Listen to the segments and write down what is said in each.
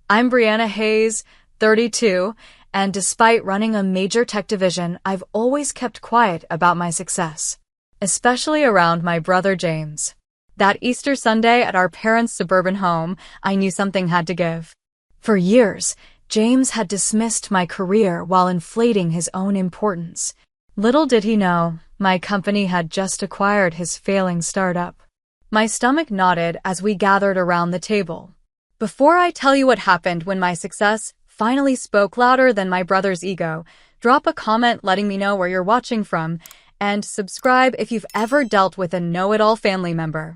I'm Brianna Hayes, 32, and despite running a major tech division, I've always kept quiet about my success, especially around my brother James. That Easter Sunday at our parents' suburban home, I knew something had to give. For years, James had dismissed my career while inflating his own importance. Little did he know, my company had just acquired his failing startup. My stomach knotted as we gathered around the table. Before I tell you what happened when my success finally spoke louder than my brother's ego, drop a comment letting me know where you're watching from, and subscribe if you've ever dealt with a know-it-all family member.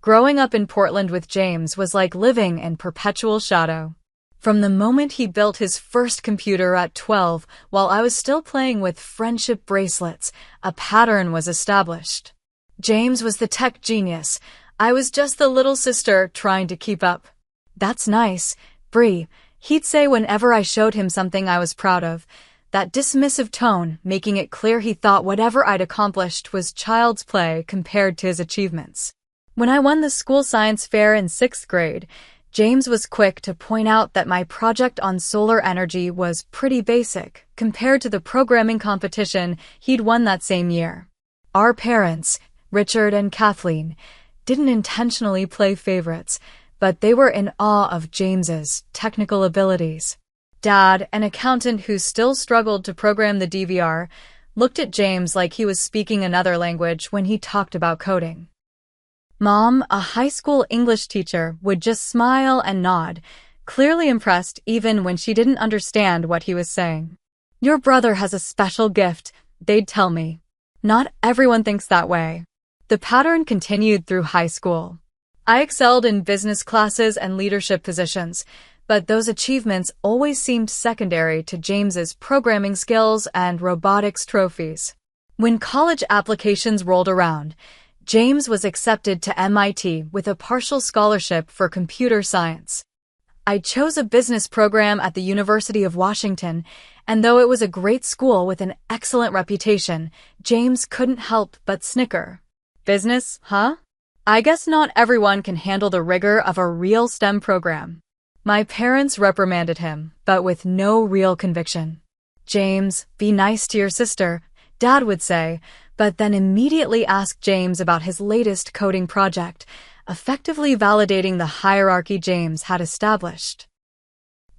Growing up in Portland with James was like living in perpetual shadow. From the moment he built his first computer at 12, while I was still playing with friendship bracelets, a pattern was established. James was the tech genius. I was just the little sister trying to keep up. "That's nice, Brie," he'd say whenever I showed him something I was proud of, that dismissive tone making it clear he thought whatever I'd accomplished was child's play compared to his achievements. When I won the school science fair in 6th grade, James was quick to point out that my project on solar energy was pretty basic compared to the programming competition he'd won that same year. Our parents, Richard and Kathleen, didn't intentionally play favorites, but they were in awe of James's technical abilities. Dad, an accountant who still struggled to program the DVR, looked at James like he was speaking another language when he talked about coding. Mom, a high school English teacher, would just smile and nod, clearly impressed even when she didn't understand what he was saying. "Your brother has a special gift," they'd tell me. Not everyone thinks that way. The pattern continued through high school. I excelled in business classes and leadership positions, but those achievements always seemed secondary to James's programming skills and robotics trophies. When college applications rolled around, James was accepted to MIT with a partial scholarship for computer science. I chose a business program at the University of Washington, and though it was a great school with an excellent reputation, James couldn't help but snicker. "Business, huh? I guess not everyone can handle the rigor of a real STEM program." My parents reprimanded him, but with no real conviction. "James, be nice to your sister," Dad would say, but then immediately ask James about his latest coding project, effectively validating the hierarchy James had established.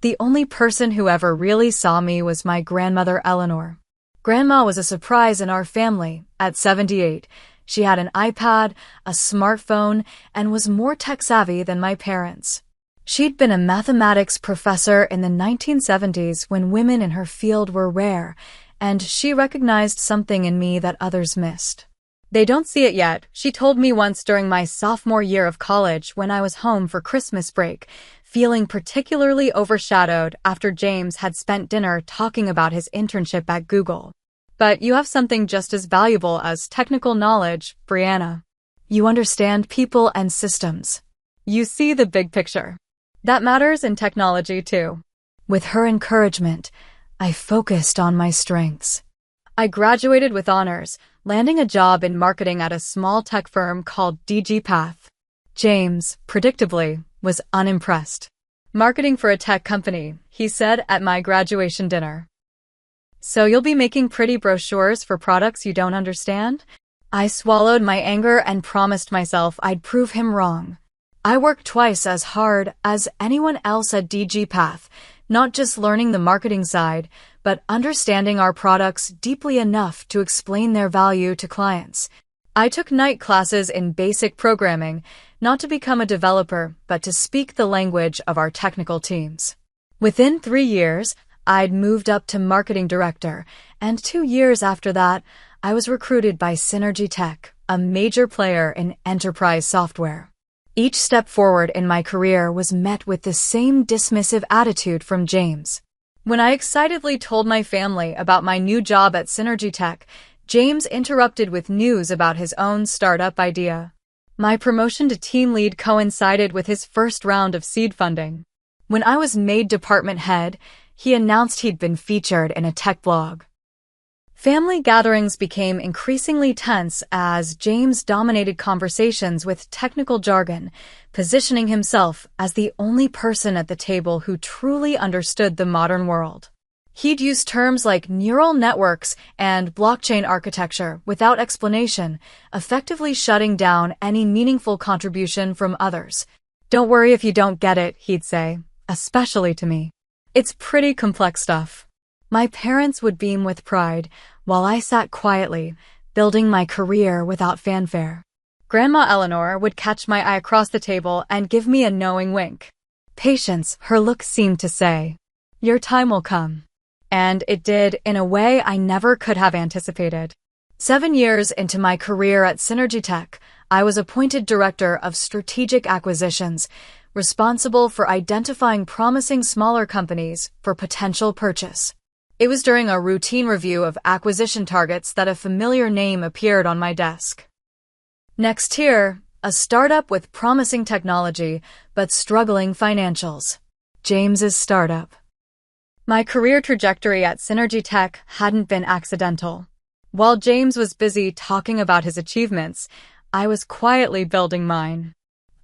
The only person who ever really saw me was my grandmother Eleanor. Grandma was a surprise in our family. At 78, she had an iPad, a smartphone, and was more tech-savvy than my parents. She'd been a mathematics professor in the 1970s when women in her field were rare, and she recognized something in me that others missed. "They don't see it yet," she told me once during my sophomore year of college when I was home for Christmas break, feeling particularly overshadowed after James had spent dinner talking about his internship at Google. "But you have something just as valuable as technical knowledge, Brianna. You understand people and systems. You see the big picture. That matters in technology too." With her encouragement, I focused on my strengths. I graduated with honors, landing a job in marketing at a small tech firm called DigiPath. James, predictably, was unimpressed. "Marketing for a tech company," he said at my graduation dinner. "So you'll be making pretty brochures for products you don't understand?" I swallowed my anger and promised myself I'd prove him wrong. I worked twice as hard as anyone else at DigiPath, not just learning the marketing side, but understanding our products deeply enough to explain their value to clients. I took night classes in basic programming, not to become a developer, but to speak the language of our technical teams. Within 3 years, I'd moved up to marketing director, and 2 years after that, I was recruited by Synergy Tech, a major player in enterprise software. Each step forward in my career was met with the same dismissive attitude from James. When I excitedly told my family about my new job at Synergy Tech, James interrupted with news about his own startup idea. My promotion to team lead coincided with his first round of seed funding. When I was made department head, he announced he'd been featured in a tech blog. Family gatherings became increasingly tense as James dominated conversations with technical jargon, positioning himself as the only person at the table who truly understood the modern world. He'd use terms like neural networks and blockchain architecture without explanation, effectively shutting down any meaningful contribution from others. "Don't worry if you don't get it," he'd say, especially to me. "It's pretty complex stuff." My parents would beam with pride, while I sat quietly, building my career without fanfare. Grandma Eleanor would catch my eye across the table and give me a knowing wink. "Patience," her look seemed to say. "Your time will come." And it did, in a way I never could have anticipated. 7 years into my career at Synergy Tech, I was appointed Director of Strategic Acquisitions, responsible for identifying promising smaller companies for potential purchase. It was during a routine review of acquisition targets that a familiar name appeared on my desk. Nextier, a startup with promising technology but struggling financials. James's startup. My career trajectory at Synergy Tech hadn't been accidental. While James was busy talking about his achievements, I was quietly building mine.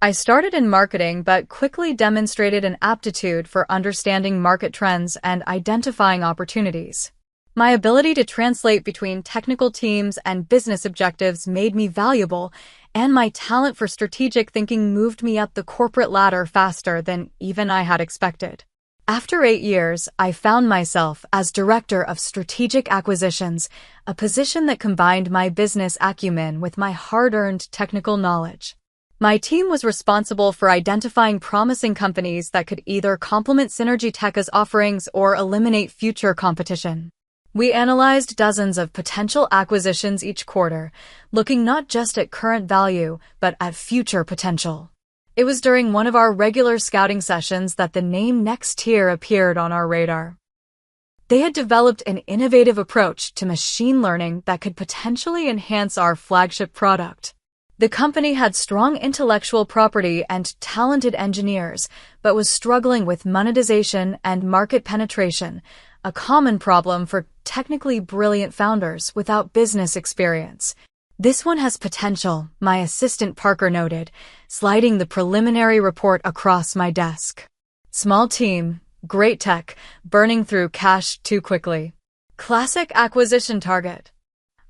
I started in marketing but quickly demonstrated an aptitude for understanding market trends and identifying opportunities. My ability to translate between technical teams and business objectives made me valuable, and my talent for strategic thinking moved me up the corporate ladder faster than even I had expected. After 8 years, I found myself as Director of Strategic Acquisitions, a position that combined my business acumen with my hard-earned technical knowledge. My team was responsible for identifying promising companies that could either complement Synergy Tech's offerings or eliminate future competition. We analyzed dozens of potential acquisitions each quarter, looking not just at current value, but at future potential. It was during one of our regular scouting sessions that the name Nextier appeared on our radar. They had developed an innovative approach to machine learning that could potentially enhance our flagship product. The company had strong intellectual property and talented engineers, but was struggling with monetization and market penetration, a common problem for technically brilliant founders without business experience. "This one has potential," my assistant Parker noted, sliding the preliminary report across my desk. "Small team, great tech, burning through cash too quickly. Classic acquisition target."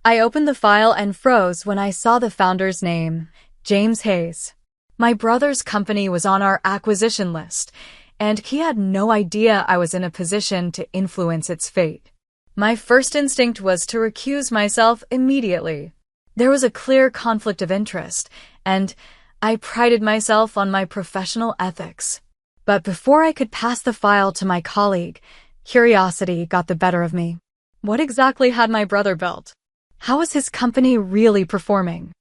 I opened the file and froze when I saw the founder's name, James Hayes. My brother's company was on our acquisition list, and he had no idea I was in a position to influence its fate. My first instinct was to recuse myself immediately. There was a clear conflict of interest, and I prided myself on my professional ethics. But before I could pass the file to my colleague, curiosity got the better of me. What exactly had my brother built? How was his company really performing?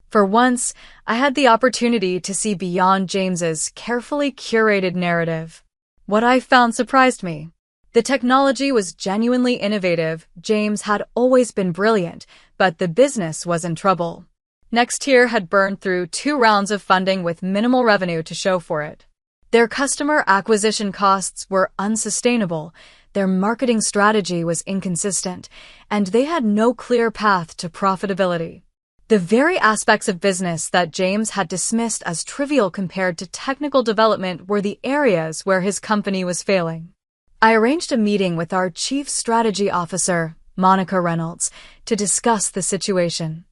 For once, I had the opportunity to see beyond James's carefully curated narrative. What I found surprised me. The technology was genuinely innovative. James had always been brilliant, but the business was in trouble. Nextier had burned through 2 rounds of funding with minimal revenue to show for it. Their customer acquisition costs were unsustainable, their marketing strategy was inconsistent, and they had no clear path to profitability. The very aspects of business that James had dismissed as trivial compared to technical development were the areas where his company was failing. I arranged a meeting with our Chief Strategy Officer, Monica Reynolds, to discuss the situation.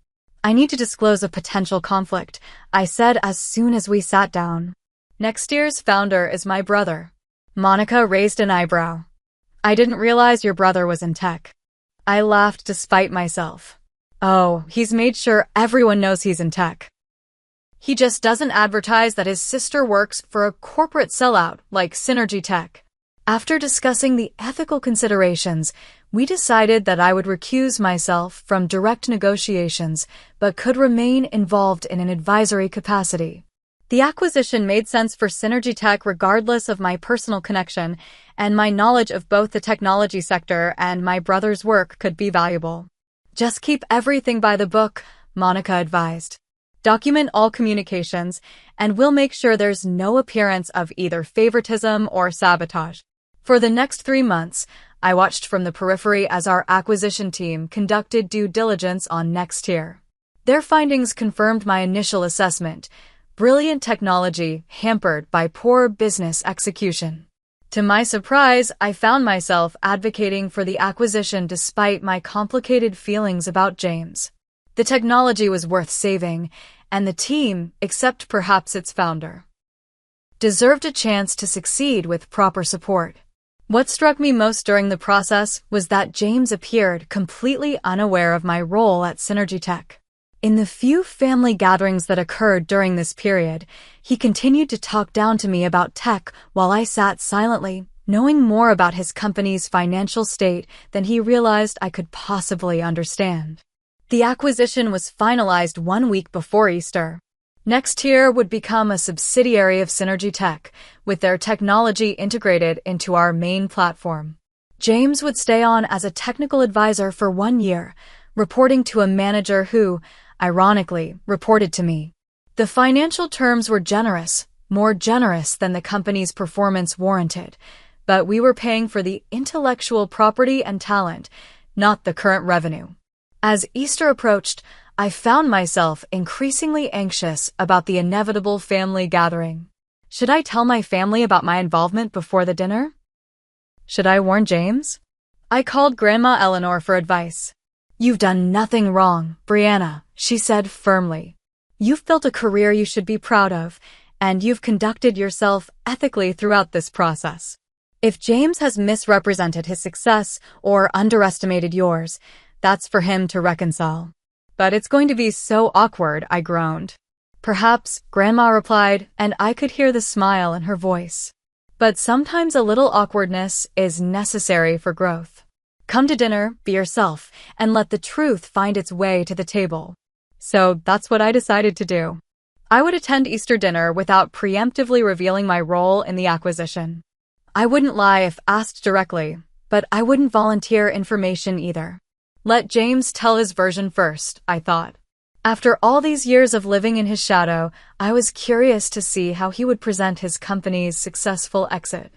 "I need to disclose a potential conflict," I said as soon as we sat down. "Nextier's founder is my brother." Monica raised an eyebrow. "I didn't realize your brother was in tech." I laughed despite myself. "Oh, he's made sure everyone knows he's in tech. He just doesn't advertise that his sister works for a corporate sellout like Synergy Tech." After discussing the ethical considerations, we decided that I would recuse myself from direct negotiations, but could remain involved in an advisory capacity. The acquisition made sense for Synergy Tech regardless of my personal connection, and my knowledge of both the technology sector and my brother's work could be valuable. "Just keep everything by the book," Monica advised. "Document all communications, and we'll make sure there's no appearance of either favoritism or sabotage." For the next 3 months, I watched from the periphery as our acquisition team conducted due diligence on Nextier. Their findings confirmed my initial assessment. brilliant technology hampered by poor business execution. To my surprise, I found myself advocating for the acquisition despite my complicated feelings about James. The technology was worth saving, and the team, except perhaps its founder, deserved a chance to succeed with proper support. What struck me most during the process was that James appeared completely unaware of my role at Synergy Tech. In the few family gatherings that occurred during this period, he continued to talk down to me about tech while I sat silently, knowing more about his company's financial state than he realized I could possibly understand. The acquisition was finalized 1 week before Easter. Nextier would become a subsidiary of Synergy Tech, with their technology integrated into our main platform. James would stay on as a technical advisor for 1 year, reporting to a manager who, ironically, reported to me. The financial terms were generous, more generous than the company's performance warranted, but we were paying for the intellectual property and talent, not the current revenue. As Easter approached, I found myself increasingly anxious about the inevitable family gathering. Should I tell my family about my involvement before the dinner? Should I warn James? I called Grandma Eleanor for advice. "You've done nothing wrong, Brianna," she said firmly. "You've built a career you should be proud of, and you've conducted yourself ethically throughout this process. If James has misrepresented his success or underestimated yours, that's for him to reconcile." "But it's going to be so awkward," I groaned. "Perhaps," Grandma replied, and I could hear the smile in her voice. "But sometimes a little awkwardness is necessary for growth. Come to dinner, be yourself, and let the truth find its way to the table." So that's what I decided to do. I would attend Easter dinner without preemptively revealing my role in the acquisition. I wouldn't lie if asked directly, but I wouldn't volunteer information either. Let James tell his version first, I thought. After all these years of living in his shadow, I was curious to see how he would present his company's successful exit.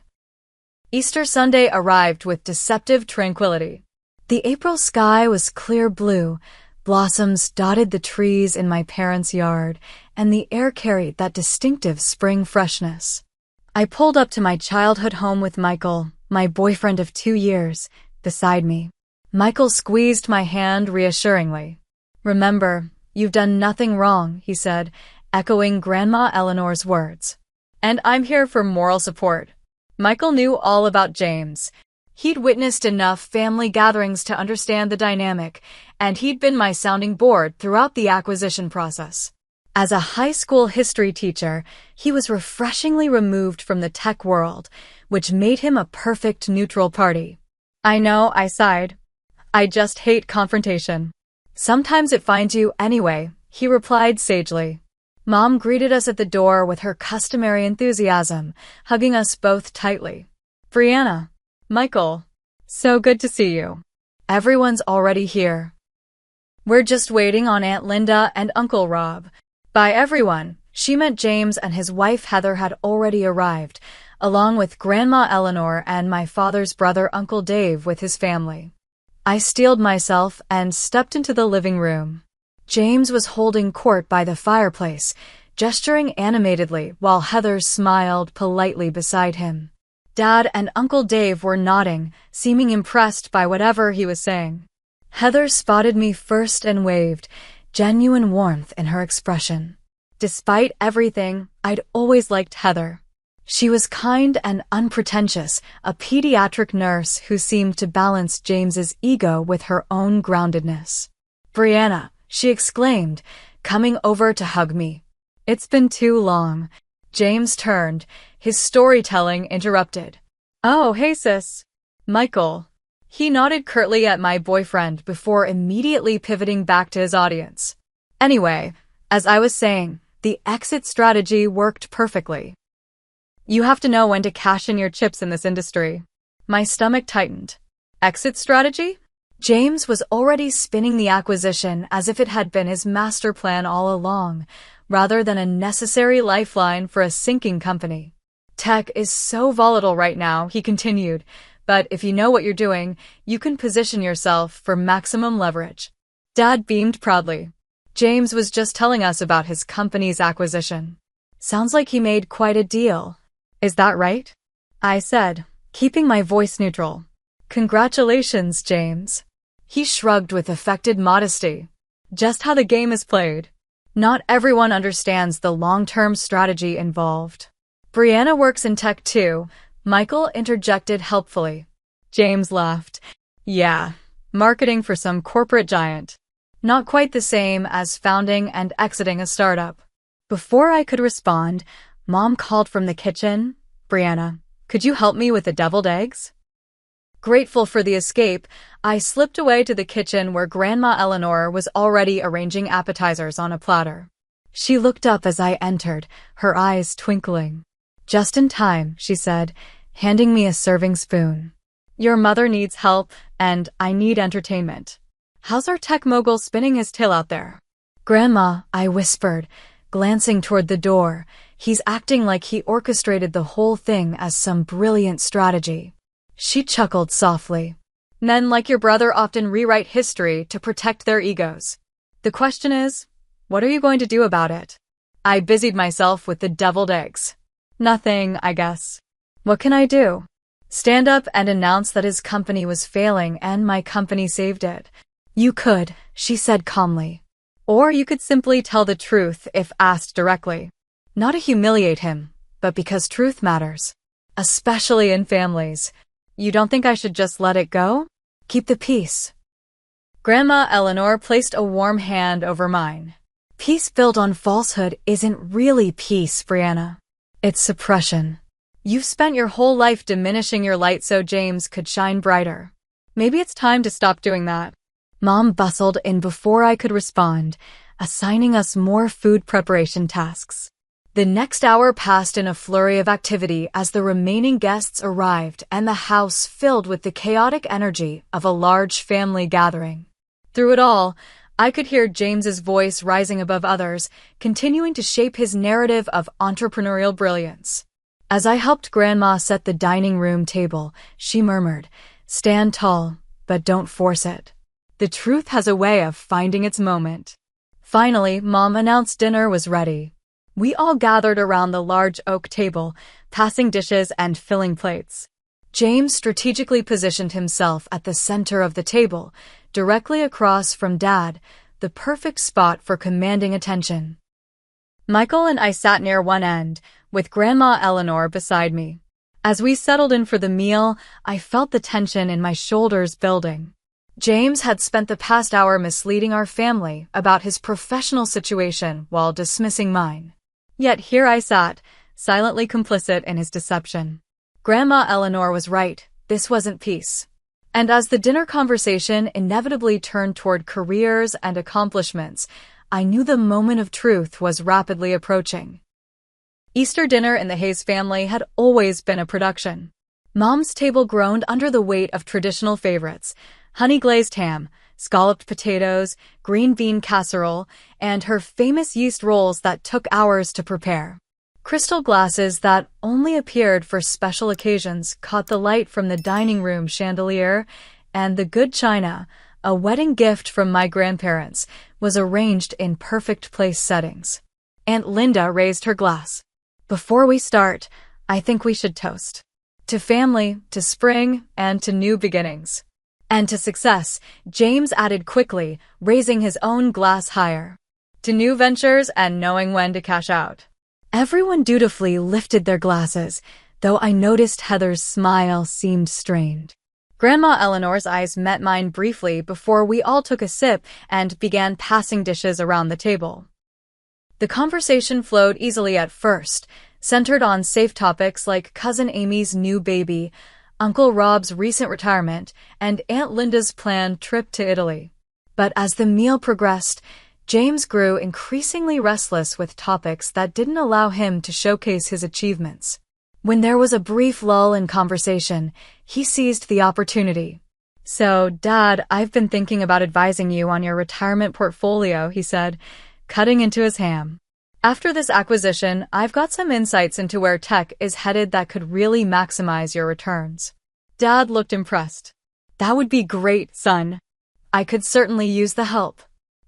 Easter Sunday arrived with deceptive tranquility. The April sky was clear blue, blossoms dotted the trees in my parents' yard, and the air carried that distinctive spring freshness. I pulled up to my childhood home with Michael, my boyfriend of 2 years, beside me. Michael squeezed my hand reassuringly. "Remember, you've done nothing wrong," he said, echoing Grandma Eleanor's words. "And I'm here for moral support." Michael knew all about James. He'd witnessed enough family gatherings to understand the dynamic, and he'd been my sounding board throughout the acquisition process. As a high school history teacher, he was refreshingly removed from the tech world, which made him a perfect neutral party. "I know," I sighed. "I just hate confrontation." "Sometimes it finds you anyway," he replied sagely. Mom greeted us at the door with her customary enthusiasm, hugging us both tightly. "Brianna, Michael, so good to see you. Everyone's already here. We're just waiting on Aunt Linda and Uncle Rob." By everyone, she meant James and his wife Heather had already arrived, along with Grandma Eleanor and my father's brother Uncle Dave with his family. I steeled myself and stepped into the living room. James was holding court by the fireplace, gesturing animatedly while Heather smiled politely beside him. Dad and Uncle Dave were nodding, seeming impressed by whatever he was saying. Heather spotted me first and waved, genuine warmth in her expression. Despite everything, I'd always liked Heather. She was kind and unpretentious, a pediatric nurse who seemed to balance James's ego with her own groundedness. "Brianna," she exclaimed, coming over to hug me. "It's been too long." James turned, his storytelling interrupted. "Oh, hey sis. Michael." He nodded curtly at my boyfriend before immediately pivoting back to his audience. "Anyway, as I was saying, the exit strategy worked perfectly. You have to know when to cash in your chips in this industry." My stomach tightened. Exit strategy? James was already spinning the acquisition as if it had been his master plan all along, rather than a necessary lifeline for a sinking company. "Tech is so volatile right now," he continued, "but if you know what you're doing, you can position yourself for maximum leverage." Dad beamed proudly. James was just telling us about his company's acquisition. Sounds like he made quite a deal. Is that right? I said, keeping my voice neutral. Congratulations, James. He shrugged with affected modesty. Just how the game is played. Not everyone understands the long-term strategy involved. Brianna works in tech too, Michael interjected helpfully. James laughed. Yeah, marketing for some corporate giant. Not quite the same as founding and exiting a startup. Before I could respond, Mom called from the kitchen. Brianna, could you help me with the deviled eggs? Grateful for the escape, I slipped away to the kitchen where Grandma Eleanor was already arranging appetizers on a platter. She looked up as I entered, her eyes twinkling. Just in time, she said, handing me a serving spoon. Your mother needs help, and I need entertainment. How's our tech mogul spinning his tail out there? Grandma, I whispered, glancing toward the door. He's acting like he orchestrated the whole thing as some brilliant strategy. She chuckled softly. Men like your brother often rewrite history to protect their egos. The question is, what are you going to do about it? I busied myself with the deviled eggs. Nothing, I guess. What can I do? Stand up and announce that his company was failing and my company saved it. You could, she said calmly. Or you could simply tell the truth if asked directly. Not to humiliate him, but because truth matters. Especially in families. You don't think I should just let it go? Keep the peace. Grandma Eleanor placed a warm hand over mine. Peace built on falsehood isn't really peace, Brianna. It's suppression. You've spent your whole life diminishing your light so James could shine brighter. Maybe it's time to stop doing that. Mom bustled in before I could respond, assigning us more food preparation tasks. The next hour passed in a flurry of activity as the remaining guests arrived and the house filled with the chaotic energy of a large family gathering. Through it all, I could hear James's voice rising above others, continuing to shape his narrative of entrepreneurial brilliance. As I helped Grandma set the dining room table, she murmured, "Stand tall, but don't force it. The truth has a way of finding its moment." Finally, Mom announced dinner was ready. We all gathered around the large oak table, passing dishes and filling plates. James strategically positioned himself at the center of the table, directly across from Dad, the perfect spot for commanding attention. Michael and I sat near one end, with Grandma Eleanor beside me. As we settled in for the meal, I felt the tension in my shoulders building. James had spent the past hour misleading our family about his professional situation while dismissing mine. Yet here I sat, silently complicit in his deception. Grandma Eleanor was right, this wasn't peace. And as the dinner conversation inevitably turned toward careers and accomplishments, I knew the moment of truth was rapidly approaching. Easter dinner in the Hayes family had always been a production. Mom's table groaned under the weight of traditional favorites, honey-glazed ham, scalloped potatoes, green bean casserole, and her famous yeast rolls that took hours to prepare. Crystal glasses that only appeared for special occasions caught the light from the dining room chandelier, and the good china, a wedding gift from my grandparents, was arranged in perfect place settings. Aunt Linda raised her glass. Before we start, I think we should toast. To family, to spring, and to new beginnings. And to success, James added quickly, raising his own glass higher. To new ventures and knowing when to cash out. Everyone dutifully lifted their glasses, though I noticed Heather's smile seemed strained. Grandma Eleanor's eyes met mine briefly before we all took a sip and began passing dishes around the table. The conversation flowed easily at first, centered on safe topics like Cousin Amy's new baby, Uncle Rob's recent retirement, and Aunt Linda's planned trip to Italy. But as the meal progressed, James grew increasingly restless with topics that didn't allow him to showcase his achievements. When there was a brief lull in conversation, he seized the opportunity. "So, Dad, I've been thinking about advising you on your retirement portfolio," he said, cutting into his ham. "After this acquisition, I've got some insights into where tech is headed that could really maximize your returns." Dad looked impressed. "That would be great, son. I could certainly use the help."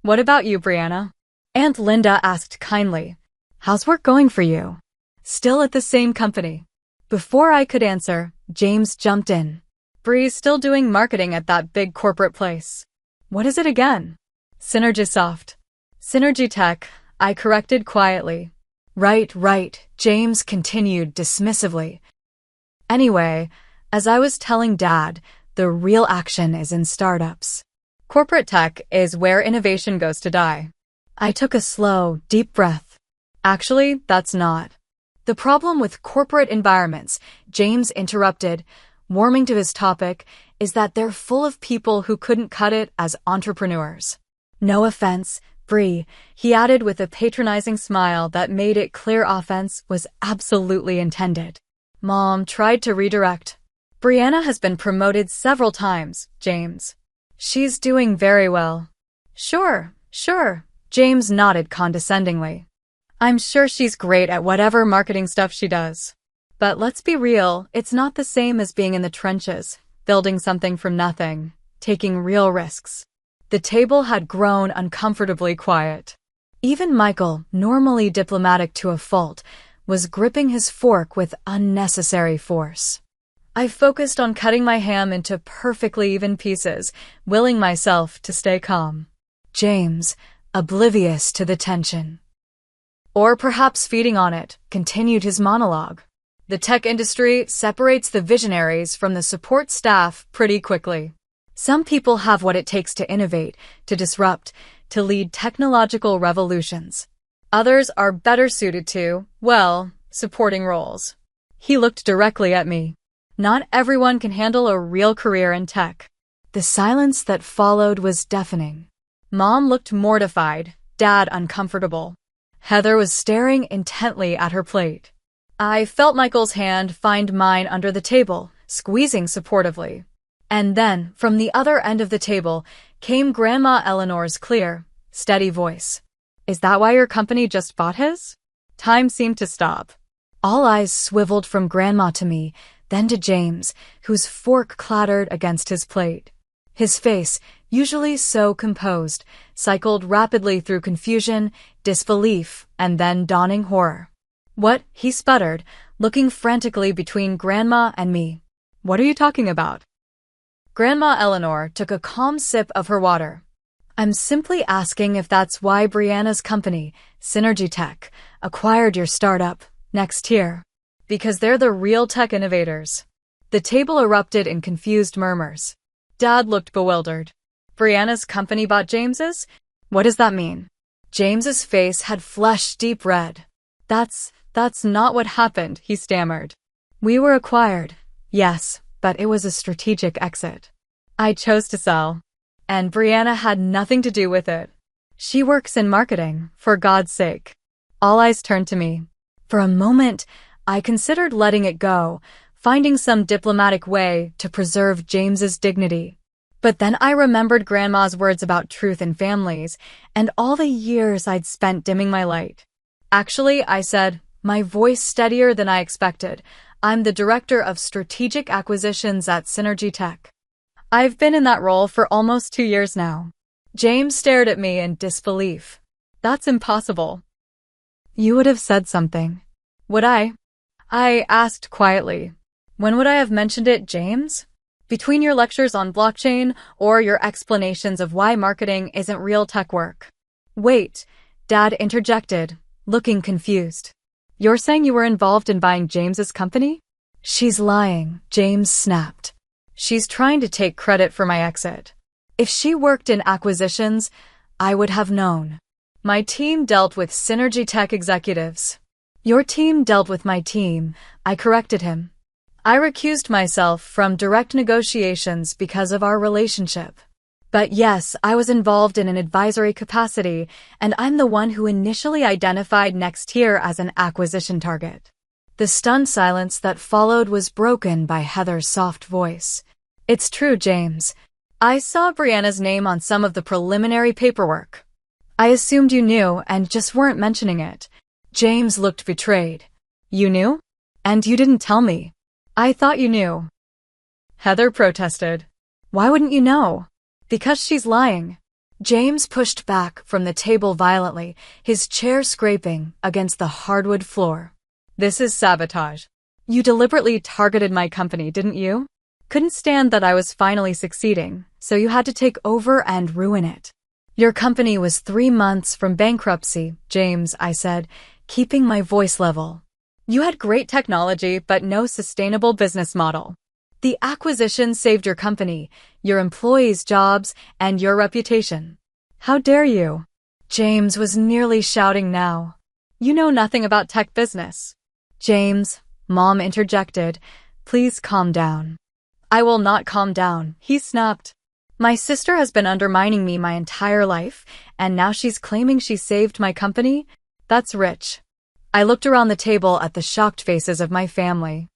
"What about you, Brianna?" Aunt Linda asked kindly. How's work going for you? Still at the same company. Before I could answer, James jumped in. Bree's still doing marketing at that big corporate place. What is it again? Synergisoft. Synergy Tech, I corrected quietly. Right, James continued dismissively. Anyway, as I was telling Dad, the real action is in startups. Corporate tech is where innovation goes to die. I took a slow, deep breath. Actually, that's not. The problem with corporate environments, James interrupted, warming to his topic, is that they're full of people who couldn't cut it as entrepreneurs. No offense, Bree, he added with a patronizing smile that made it clear offense was absolutely intended. Mom tried to redirect. Brianna has been promoted several times, James. She's doing very well. Sure, James nodded condescendingly. I'm sure she's great at whatever marketing stuff she does. But let's be real, it's not the same as being in the trenches, building something from nothing, taking real risks. The table had grown uncomfortably quiet. Even Michael, normally diplomatic to a fault, was gripping his fork with unnecessary force. I focused on cutting my ham into perfectly even pieces, willing myself to stay calm. James, oblivious to the tension, or perhaps feeding on it, continued his monologue. The tech industry separates the visionaries from the support staff pretty quickly. Some people have what it takes to innovate, to disrupt, to lead technological revolutions. Others are better suited to, well, supporting roles. He looked directly at me. Not everyone can handle a real career in tech. The silence that followed was deafening. Mom looked mortified, Dad uncomfortable. Heather was staring intently at her plate. I felt Michael's hand find mine under the table, squeezing supportively. And then, from the other end of the table, came Grandma Eleanor's clear, steady voice. Is that why your company just bought his? Time seemed to stop. All eyes swiveled from Grandma to me, then to James, whose fork clattered against his plate. His face, usually so composed, cycled rapidly through confusion, disbelief, and then dawning horror. What? He sputtered, looking frantically between Grandma and me. What are you talking about? Grandma Eleanor took a calm sip of her water. I'm simply asking if that's why Brianna's company, Synergy Tech, acquired your startup, Next Tier. Because they're the real tech innovators. The table erupted in confused murmurs. Dad looked bewildered. Brianna's company bought James's? What does that mean? James's face had flushed deep red. That's not what happened, he stammered. We were acquired. Yes, but it was a strategic exit. I chose to sell. And Brianna had nothing to do with it. She works in marketing, for God's sake. All eyes turned to me. For a moment, I considered letting it go, finding some diplomatic way to preserve James's dignity. But then I remembered Grandma's words about truth in families, and all the years I'd spent dimming my light. Actually, I said, my voice steadier than I expected, I'm the Director of Strategic Acquisitions at Synergy Tech. I've been in that role for almost 2 years now. James stared at me in disbelief. That's impossible. You would have said something. Would I? I asked quietly. When would I have mentioned it, James? Between your lectures on blockchain or your explanations of why marketing isn't real tech work. Wait, Dad interjected, looking confused. You're saying you were involved in buying James's company? She's lying, James snapped. She's trying to take credit for my exit. If she worked in acquisitions, I would have known. My team dealt with Synergy Tech executives. Your team dealt with my team, I corrected him. I recused myself from direct negotiations because of our relationship. But yes, I was involved in an advisory capacity, and I'm the one who initially identified Next Tier as an acquisition target. The stunned silence that followed was broken by Heather's soft voice. It's true, James. I saw Brianna's name on some of the preliminary paperwork. I assumed you knew and just weren't mentioning it. James looked betrayed. You knew? And you didn't tell me. I thought you knew. Heather protested. Why wouldn't you know? Because she's lying. James pushed back from the table violently, his chair scraping against the hardwood floor. This is sabotage. You deliberately targeted my company, didn't you? Couldn't stand that I was finally succeeding, so you had to take over and ruin it. Your company was 3 months from bankruptcy, James, I said, keeping my voice level. You had great technology, but no sustainable business model. The acquisition saved your company, your employees' jobs, and your reputation. How dare you? James was nearly shouting now. You know nothing about tech business. James, Mom interjected, please calm down. I will not calm down, he snapped. My sister has been undermining me my entire life, and now she's claiming she saved my company? That's rich. I looked around the table at the shocked faces of my family.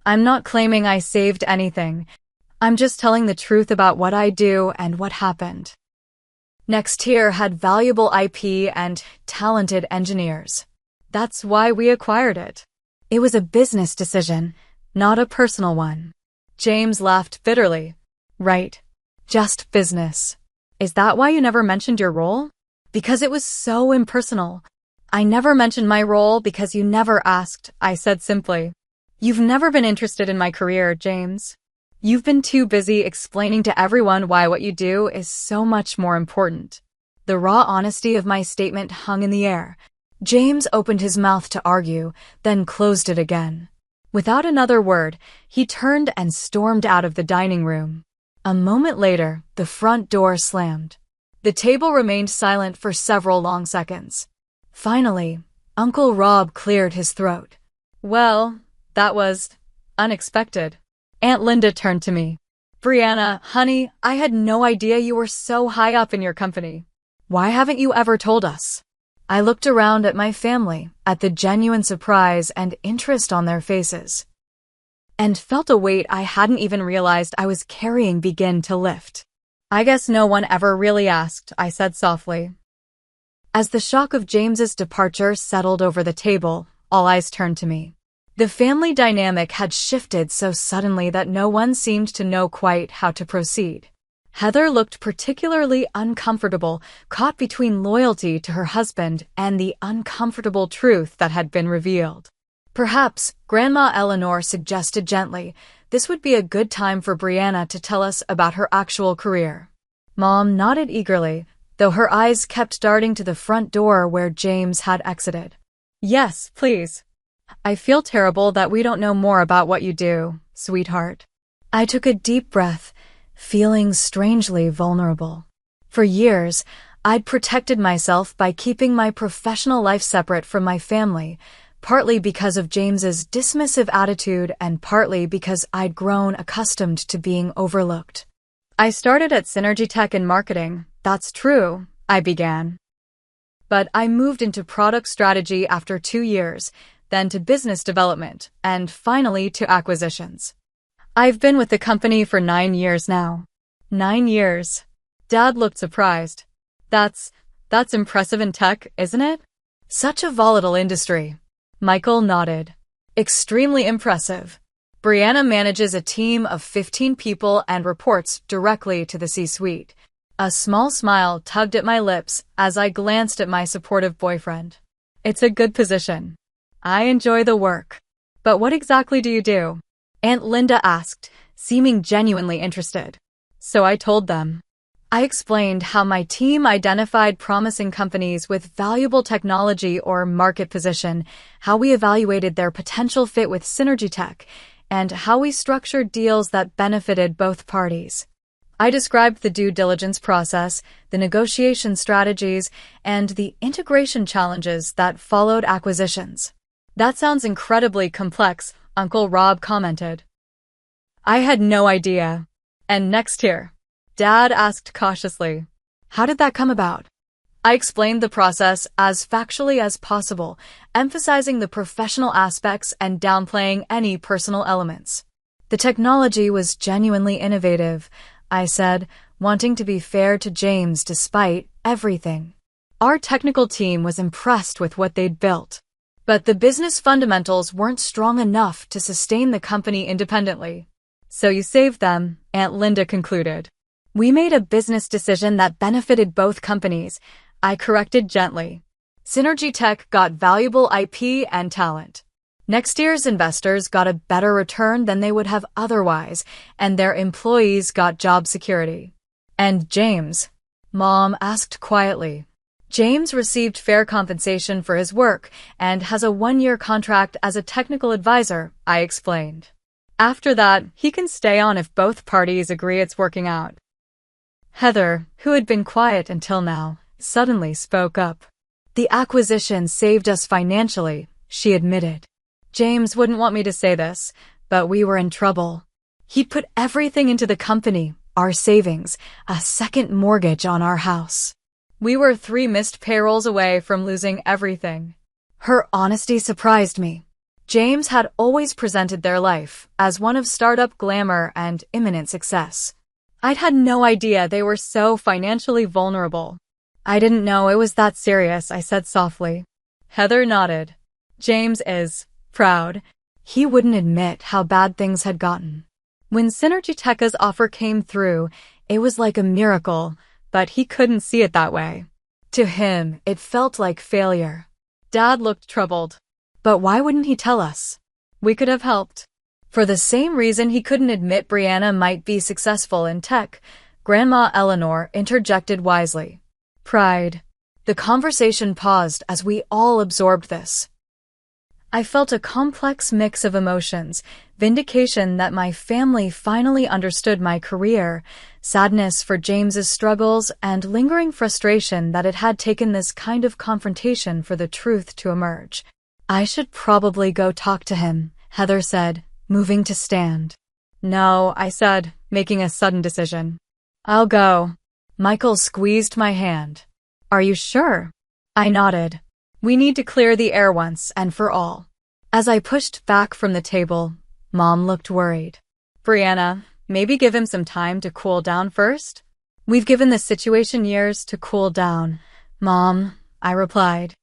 I'm not claiming I saved anything. I'm just telling the truth about what I do and what happened. Nexteer had valuable IP and talented engineers. That's why we acquired it. It was a business decision, not a personal one. James laughed bitterly. Right. Just business. Is that why you never mentioned your role? Because it was so impersonal. I never mentioned my role because you never asked, I said simply. You've never been interested in my career, James. You've been too busy explaining to everyone why what you do is so much more important. The raw honesty of my statement hung in the air. James opened his mouth to argue, then closed it again. Without another word, he turned and stormed out of the dining room. A moment later, the front door slammed. The table remained silent for several long seconds. Finally, Uncle Rob cleared his throat. Well, that was unexpected. Aunt Linda turned to me. Brianna, honey, I had no idea you were so high up in your company. Why haven't you ever told us? I looked around at my family, at the genuine surprise and interest on their faces, and felt a weight I hadn't even realized I was carrying begin to lift. I guess no one ever really asked, I said softly. As the shock of James's departure settled over the table, all eyes turned to me. The family dynamic had shifted so suddenly that no one seemed to know quite how to proceed. Heather looked particularly uncomfortable, caught between loyalty to her husband and the uncomfortable truth that had been revealed. Perhaps, Grandma Eleanor suggested gently, this would be a good time for Brianna to tell us about her actual career. Mom nodded eagerly, though her eyes kept darting to the front door where James had exited. Yes, please. I feel terrible that we don't know more about what you do, sweetheart. I took a deep breath, feeling strangely vulnerable. For years, I'd protected myself by keeping my professional life separate from my family, partly because of James's dismissive attitude and partly because I'd grown accustomed to being overlooked. I started at Synergy Tech in marketing, that's true, I began. But I moved into product strategy after 2 years, then to business development, and finally to acquisitions. I've been with the company for 9 years now. 9 years. Dad looked surprised. That's impressive in tech, isn't it? Such a volatile industry. Michael nodded. Extremely impressive. Brianna manages a team of 15 people and reports directly to the C-suite. A small smile tugged at my lips as I glanced at my supportive boyfriend. It's a good position. I enjoy the work. But what exactly do you do? Aunt Linda asked, seeming genuinely interested. So I told them. I explained how my team identified promising companies with valuable technology or market position, how we evaluated their potential fit with Synergy Tech, and how we structured deals that benefited both parties. I described the due diligence process, the negotiation strategies, and the integration challenges that followed acquisitions. That sounds incredibly complex, Uncle Rob commented. I had no idea. And Nexteer? Dad asked cautiously. How did that come about? I explained the process as factually as possible, emphasizing the professional aspects and downplaying any personal elements. The technology was genuinely innovative, I said, wanting to be fair to James despite everything. Our technical team was impressed with what they'd built. But the business fundamentals weren't strong enough to sustain the company independently. So you saved them, Aunt Linda concluded. We made a business decision that benefited both companies, I corrected gently. Synergy Tech got valuable IP and talent. Next year's investors got a better return than they would have otherwise, and their employees got job security. And James? Mom asked quietly. James received fair compensation for his work and has a 1-year contract as a technical advisor, I explained. After that, he can stay on if both parties agree it's working out. Heather, who had been quiet until now, suddenly spoke up. The acquisition saved us financially, she admitted. James wouldn't want me to say this, but we were in trouble. He'd put everything into the company, our savings, a second mortgage on our house. We were 3 missed payrolls away from losing everything. Her honesty surprised me. James had always presented their life as one of startup glamour and imminent success. I'd had no idea they were so financially vulnerable. I didn't know it was that serious, I said softly. Heather nodded. James is proud. He wouldn't admit how bad things had gotten. When Synergy Tech's offer came through, it was like a miracle, but he couldn't see it that way. To him, it felt like failure. Dad looked troubled. But why wouldn't he tell us? We could have helped. For the same reason he couldn't admit Brianna might be successful in tech, Grandma Eleanor interjected wisely. Pride. The conversation paused as we all absorbed this. I felt a complex mix of emotions, vindication that my family finally understood my career, sadness for James's struggles, and lingering frustration that it had taken this kind of confrontation for the truth to emerge. I should probably go talk to him, Heather said, moving to stand. No, I said, making a sudden decision. I'll go. Michael squeezed my hand. Are you sure? I nodded. We need to clear the air once and for all. As I pushed back from the table, Mom looked worried. Brianna, maybe give him some time to cool down first? We've given this situation years to cool down, Mom, I replied.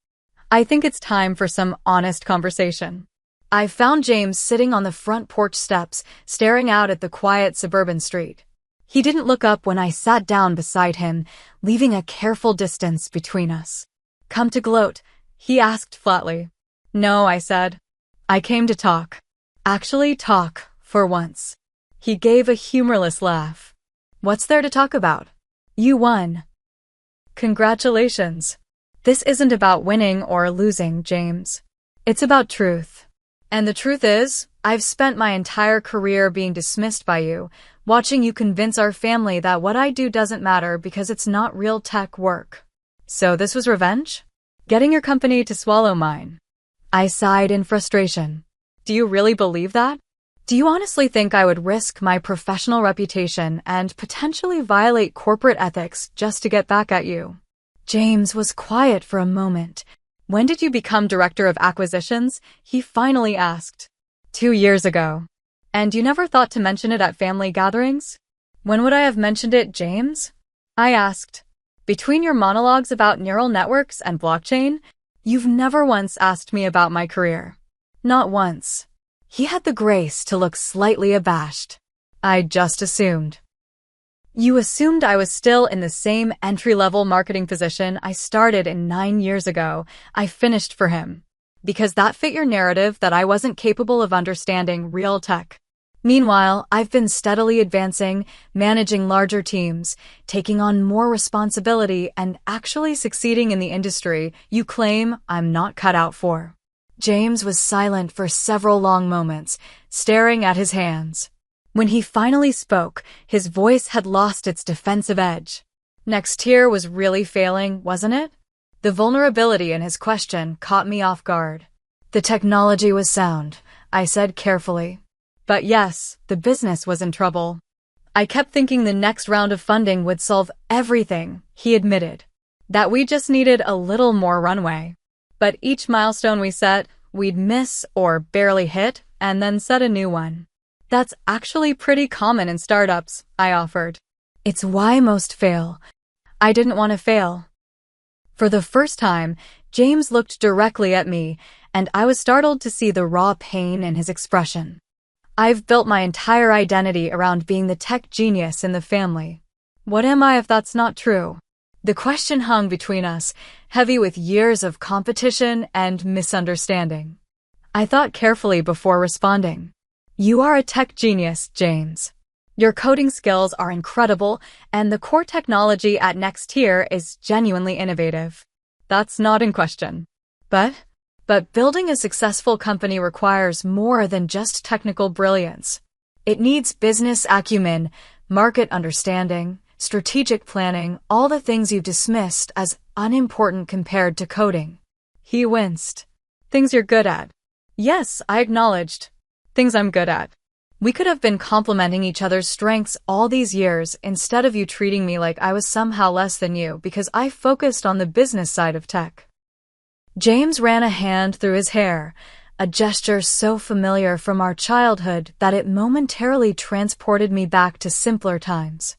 I think it's time for some honest conversation. I found James sitting on the front porch steps, staring out at the quiet suburban street. He didn't look up when I sat down beside him, leaving a careful distance between us. Come to gloat? He asked flatly. No, I said. I came to talk. Actually talk, for once. He gave a humorless laugh. What's there to talk about? You won. Congratulations. This isn't about winning or losing, James. It's about truth. And the truth is, I've spent my entire career being dismissed by you, watching you convince our family that what I do doesn't matter because it's not real tech work. So this was revenge? Getting your company to swallow mine. I sighed in frustration. Do you really believe that? Do you honestly think I would risk my professional reputation and potentially violate corporate ethics just to get back at you? James was quiet for a moment. When did you become director of acquisitions? He finally asked. 2 years ago. And you never thought to mention it at family gatherings? When would I have mentioned it, James? I asked. Between your monologues about neural networks and blockchain, you've never once asked me about my career. Not once. He had the grace to look slightly abashed. I just assumed. You assumed I was still in the same entry-level marketing position I started in 9 years ago. I finished for him. Because that fit your narrative that I wasn't capable of understanding real tech. Meanwhile, I've been steadily advancing, managing larger teams, taking on more responsibility, and actually succeeding in the industry you claim I'm not cut out for. James was silent for several long moments, staring at his hands. When he finally spoke, his voice had lost its defensive edge. Nextier was really failing, wasn't it? The vulnerability in his question caught me off guard. The technology was sound, I said carefully. But yes, the business was in trouble. I kept thinking the next round of funding would solve everything, he admitted. That we just needed a little more runway. But each milestone we set, we'd miss or barely hit, and then set a new one. That's actually pretty common in startups, I offered. It's why most fail. I didn't want to fail. For the first time, James looked directly at me, and I was startled to see the raw pain in his expression. I've built my entire identity around being the tech genius in the family. What am I if that's not true? The question hung between us, heavy with years of competition and misunderstanding. I thought carefully before responding. You are a tech genius, James. Your coding skills are incredible, and the core technology at Next Tier is genuinely innovative. That's not in question. But building a successful company requires more than just technical brilliance. It needs business acumen, market understanding, strategic planning, all the things you've dismissed as unimportant compared to coding. He winced. Things you're good at. Yes, I acknowledged. Things I'm good at. We could have been complementing each other's strengths all these years instead of you treating me like I was somehow less than you because I focused on the business side of tech. James ran a hand through his hair, a gesture so familiar from our childhood that it momentarily transported me back to simpler times.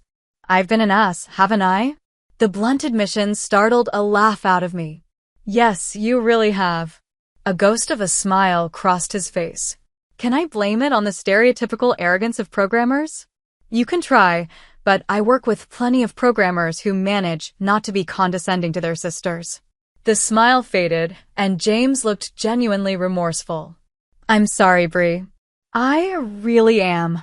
I've been an ass, haven't I? The blunt admission startled a laugh out of me. Yes, you really have. A ghost of a smile crossed his face. Can I blame it on the stereotypical arrogance of programmers? You can try, but I work with plenty of programmers who manage not to be condescending to their sisters. The smile faded, and James looked genuinely remorseful. I'm sorry, Bree. I really am.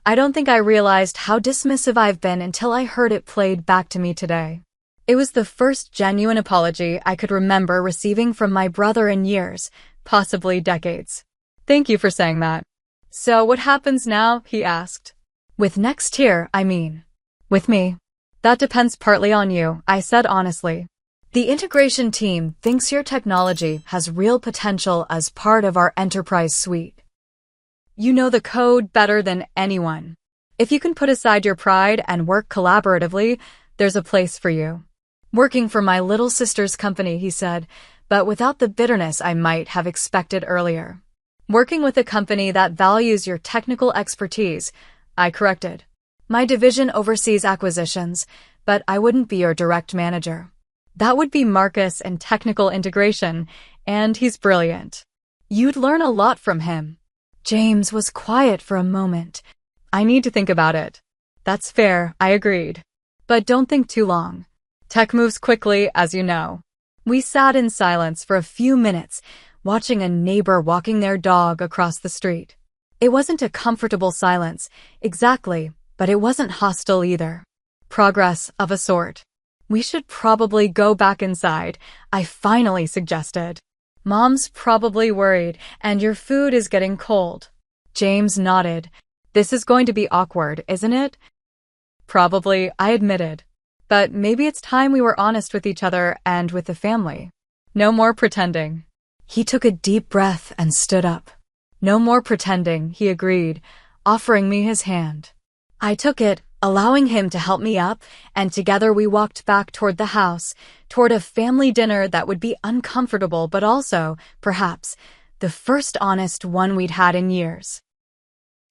I don't think I realized how dismissive I've been until I heard it played back to me today. It was the first genuine apology I could remember receiving from my brother in years, possibly decades. Thank you for saying that. So what happens now? He asked. With Next Tier, I mean. With me. That depends partly on you, I said honestly. The integration team thinks your technology has real potential as part of our enterprise suite. You know the code better than anyone. If you can put aside your pride and work collaboratively, there's a place for you. Working for my little sister's company, he said, but without the bitterness I might have expected earlier. Working with a company that values your technical expertise, I corrected. My division oversees acquisitions, but I wouldn't be your direct manager. That would be Marcus in technical integration, and he's brilliant. You'd learn a lot from him. James was quiet for a moment. I need to think about it. That's fair, I agreed. But don't think too long. Tech moves quickly, as you know. We sat in silence for a few minutes, watching a neighbor walking their dog across the street. It wasn't a comfortable silence, exactly, but it wasn't hostile either. Progress of a sort. We should probably go back inside, I finally suggested. Mom's probably worried, and your food is getting cold. James nodded. This is going to be awkward, isn't it? Probably, I admitted. But maybe it's time we were honest with each other and with the family. No more pretending. He took a deep breath and stood up. No more pretending, he agreed, offering me his hand. I took it, allowing him to help me up, and together we walked back toward the house, toward a family dinner that would be uncomfortable but also, perhaps, the first honest one we'd had in years.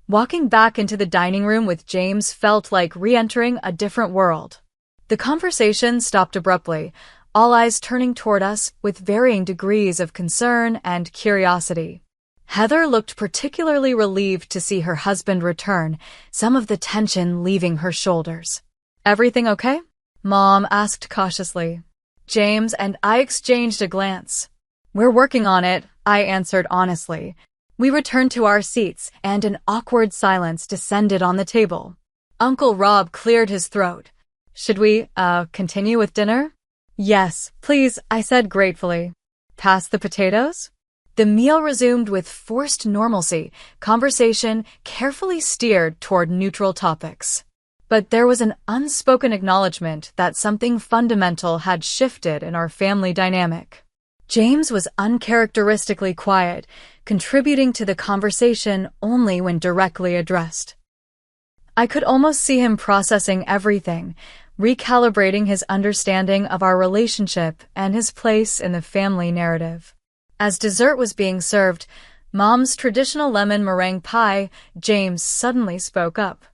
Walking back into the dining room with James felt like re-entering a different world. The conversation stopped abruptly, all eyes turning toward us with varying degrees of concern and curiosity. Heather looked particularly relieved to see her husband return, some of the tension leaving her shoulders. Everything okay? Mom asked cautiously. James and I exchanged a glance. We're working on it, I answered honestly. We returned to our seats, and an awkward silence descended on the table. Uncle Rob cleared his throat. Should we, continue with dinner? Yes, please, I said gratefully. Pass the potatoes? The meal resumed with forced normalcy, conversation carefully steered toward neutral topics. But there was an unspoken acknowledgement that something fundamental had shifted in our family dynamic. James was uncharacteristically quiet, contributing to the conversation only when directly addressed. I could almost see him processing everything, recalibrating his understanding of our relationship and his place in the family narrative. As dessert was being served, Mom's traditional lemon meringue pie, James suddenly spoke up.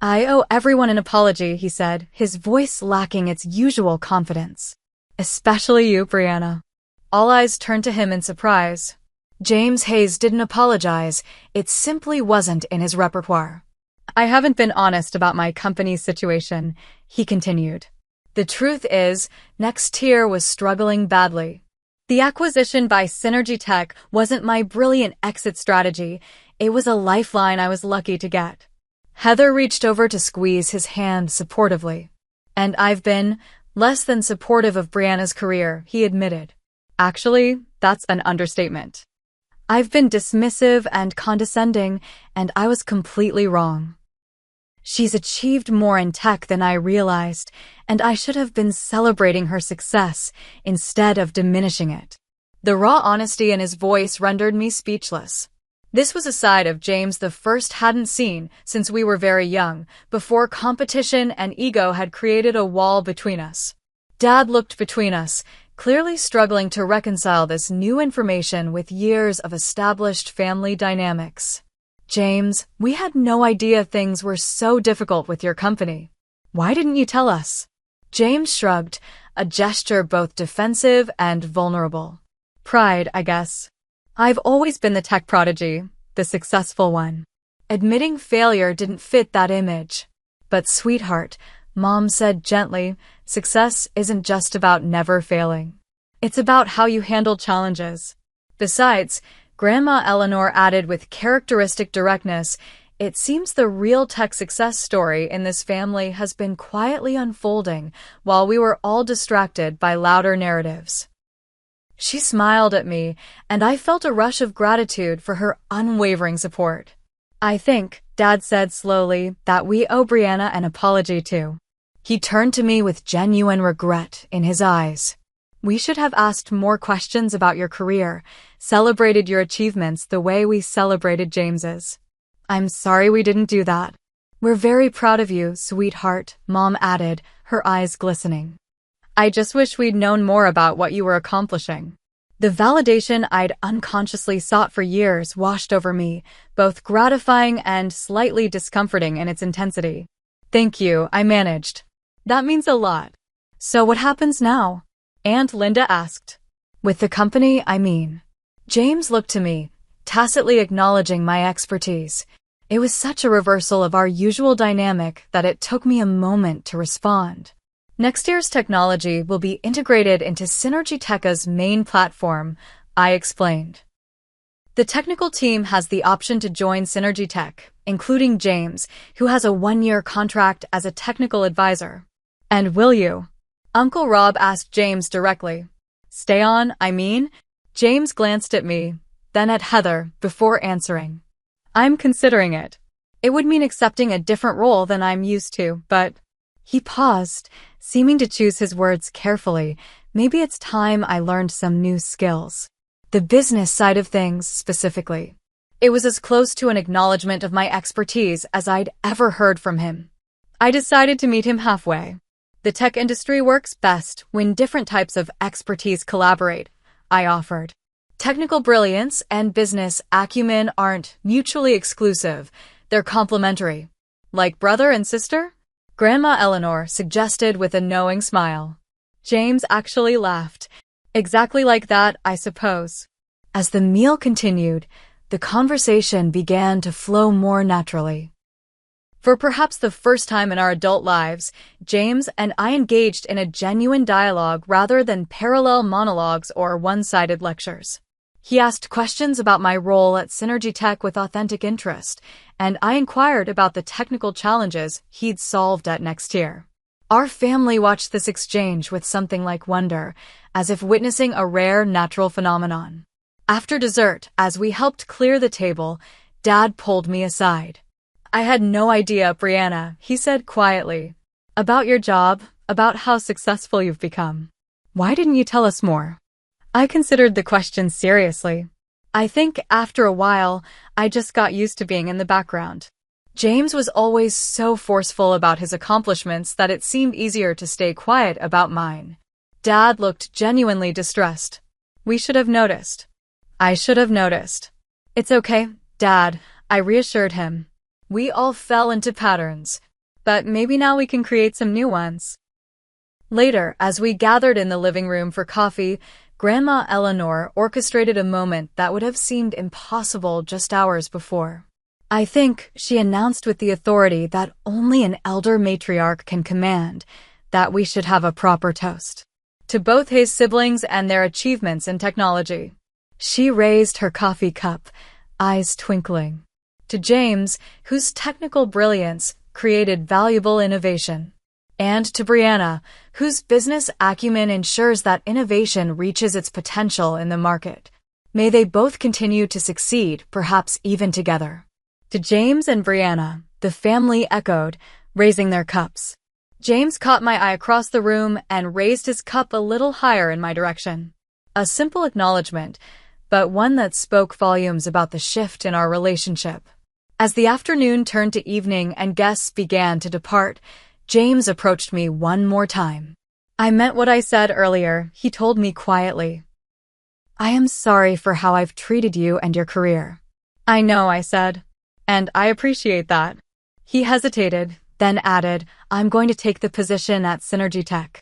I owe everyone an apology, he said, his voice lacking its usual confidence. Especially you, Brianna. All eyes turned to him in surprise. James Hayes didn't apologize, it simply wasn't in his repertoire. I haven't been honest about my company's situation, he continued. The truth is, Nextier was struggling badly. The acquisition by Synergy Tech wasn't my brilliant exit strategy. It was a lifeline I was lucky to get. Heather reached over to squeeze his hand supportively. And I've been less than supportive of Brianna's career, he admitted. Actually, that's an understatement. I've been dismissive and condescending, and I was completely wrong. She's achieved more in tech than I realized, and I should have been celebrating her success instead of diminishing it. The raw honesty in his voice rendered me speechless. This was a side of James the first hadn't seen since we were very young, before competition and ego had created a wall between us. Dad looked between us, clearly struggling to reconcile this new information with years of established family dynamics. James, we had no idea things were so difficult with your company. Why didn't you tell us? James shrugged, a gesture both defensive and vulnerable. Pride, I guess. I've always been the tech prodigy, the successful one. Admitting failure didn't fit that image. But sweetheart, Mom said gently, success isn't just about never failing. It's about how you handle challenges. Besides, Grandma Eleanor added with characteristic directness, it seems the real tech success story in this family has been quietly unfolding while we were all distracted by louder narratives. She smiled at me, and I felt a rush of gratitude for her unwavering support. I think, Dad said slowly, that we owe Brianna an apology too. He turned to me with genuine regret in his eyes. We should have asked more questions about your career, celebrated your achievements the way we celebrated James's. I'm sorry we didn't do that. We're very proud of you, sweetheart, Mom added, her eyes glistening. I just wish we'd known more about what you were accomplishing. The validation I'd unconsciously sought for years washed over me, both gratifying and slightly discomforting in its intensity. Thank you, I managed. That means a lot. So what happens now? Aunt Linda asked. With the company, I mean. James looked to me, tacitly acknowledging my expertise. It was such a reversal of our usual dynamic that it took me a moment to respond. Nextier's technology will be integrated into Synergy Tech's main platform, I explained. The technical team has the option to join Synergy Tech, including James, who has a 1-year contract as a technical advisor. And will you? Uncle Rob asked James directly. Stay on, I mean? James glanced at me, then at Heather, before answering. I'm considering it. It would mean accepting a different role than I'm used to, but... He paused, seeming to choose his words carefully. Maybe it's time I learned some new skills. The business side of things, specifically. It was as close to an acknowledgement of my expertise as I'd ever heard from him. I decided to meet him halfway. The tech industry works best when different types of expertise collaborate, I offered. Technical brilliance and business acumen aren't mutually exclusive, they're complementary. Like brother and sister? Grandma Eleanor suggested with a knowing smile. James actually laughed. Exactly like that, I suppose. As the meal continued, the conversation began to flow more naturally. For perhaps the first time in our adult lives, James and I engaged in a genuine dialogue rather than parallel monologues or one-sided lectures. He asked questions about my role at Synergy Tech with authentic interest, and I inquired about the technical challenges he'd solved at Nextier. Our family watched this exchange with something like wonder, as if witnessing a rare natural phenomenon. After dessert, as we helped clear the table, Dad pulled me aside. I had no idea, Brianna, he said quietly. About your job, about how successful you've become. Why didn't you tell us more? I considered the question seriously. I think after a while, I just got used to being in the background. James was always so forceful about his accomplishments that it seemed easier to stay quiet about mine. Dad looked genuinely distressed. We should have noticed. I should have noticed. It's okay, Dad, I reassured him. We all fell into patterns, but maybe now we can create some new ones. Later, as we gathered in the living room for coffee, Grandma Eleanor orchestrated a moment that would have seemed impossible just hours before. I think, she announced with the authority that only an elder matriarch can command, that we should have a proper toast to both his siblings and their achievements in technology. She raised her coffee cup, eyes twinkling, to James, whose technical brilliance created valuable innovation, and to Brianna, whose business acumen ensures that innovation reaches its potential in the market. May they both continue to succeed, perhaps even together. To James and Brianna, the family echoed, raising their cups. James caught my eye across the room and raised his cup a little higher in my direction. A simple acknowledgement, but one that spoke volumes about the shift in our relationship. As the afternoon turned to evening and guests began to depart, James approached me one more time. I meant what I said earlier, he told me quietly. I am sorry for how I've treated you and your career. I know, I said. And I appreciate that. He hesitated, then added, I'm going to take the position at Synergy Tech.